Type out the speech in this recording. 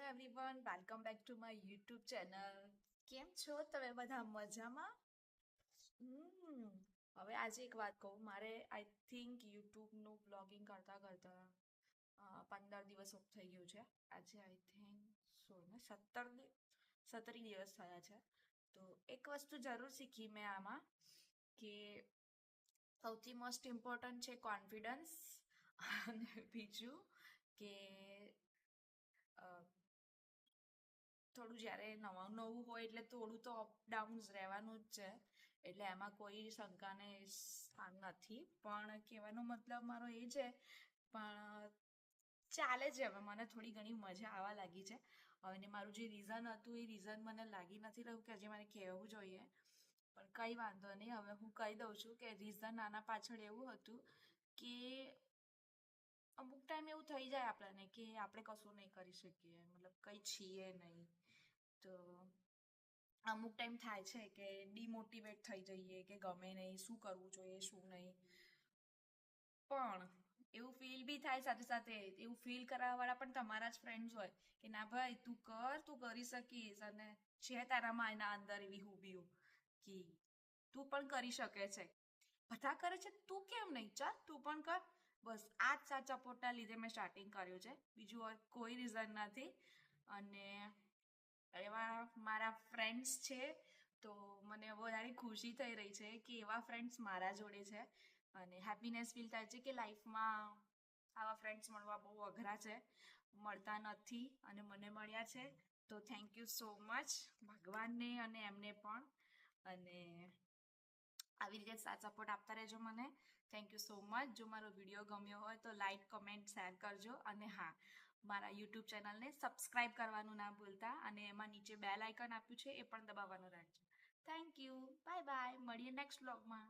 Everyone, welcome back to my YouTube channel. કેમ છો તમે બધા મજામાં? હમ હવે આજે એક વાત કહું, મારે આઈ થિંક યુટ્યુબનું બ્લોગિંગ કરતા કરતા 15 દિવસ થઈ ગયું છે. આજે આઈ થિંક 17 દિવસ થયા છે. તો એક વસ્તુ જરૂર શીખી મેં આમાં કે સૌથી મોસ્ટ ઇમ્પોર્ટન્ટ છે કોન્ફિડન્સ. અને બીજું કે થોડું જ્યારે નવું નવું હોય એટલે થોડું તો અપડાઉન્સ રહેવાનું જ છે, એટલે એમાં કોઈ શંકાને સ્થાન નથી. પણ કહેવાનો મતલબ મારો એ છે, પણ ચાલે છે. હવે મને થોડી ઘણી મજા આવવા લાગી છે. અને મારું જે રીઝન હતું એ રીઝન મને લાગી નથી રહ્યું કે હજી મારે કહેવું જોઈએ, પણ કંઈ વાંધો નહીં. હવે હું કહી દઉં છું કે રીઝન આના પાછળ એવું હતું કે અમુક ટાઈમ એવું થઈ જાય આપણને કે આપણે કશું નહીં કરી શકીએ, મતલબ કંઈ છીએ નહીં. તો અમુક ટાઈમ થાય છે કે ડિમોટિવેટ થઈ જઈએ કે ગમે નહીં, શું કરવું જોઈએ શું નહીં. પણ એવું ફીલ બી થાય, સાથે સાથે એવું ફીલ કરાવવાવાળા પણ તમારા જ ફ્રેન્ડ્સ હોય કે ના ભાઈ તું કર, તું કરી શકીશ. અને છે તારામાં એના અંદર એવી ખૂબીઓ કે તું પણ કરી શકે છે. બધા કરે છે તું કેમ નહીં, ચાલ તું પણ કર. બસ આ જ સાચા સપોર્ટના લીધે મેં સ્ટાર્ટિંગ કર્યું છે, બીજું કોઈ રીઝન નથી. અને એવા મારા ફ્રેન્ડ્સ છે તો મને વધારે ખુશી થઈ રહી છે કે એવા ફ્રેન્ડ્સ મારા જોડે છે. અને હેપીનેસ ફીલ થાય છે કે લાઈફમાં આવા ફ્રેન્ડ્સ મળવા બહુ અઘરા છે, મળતા નથી અને મને મળ્યા છે. તો થેન્ક યુ સો મચ ભગવાનને અને એમને પણ. અને આવી રીતે સાથ સપોર્ટ આપતા રહેજો મને. Thank you so much. જો મારો વિડીયો ગમ્યો હોય તો લાઈક, કમેન્ટ, શેર કરજો. અને હા, મારા યુટ્યુબ ચેનલને સબસ્ક્રાઈબ કરવાનું ના ભૂલતા. અને એમાં નીચે બેલ આઇકન આપ્યું છે એ પણ દબાવવાનું રાખજો. થેન્ક યુ, બાય બાય, મળીએ નેક્સ્ટ વ્લોગમાં.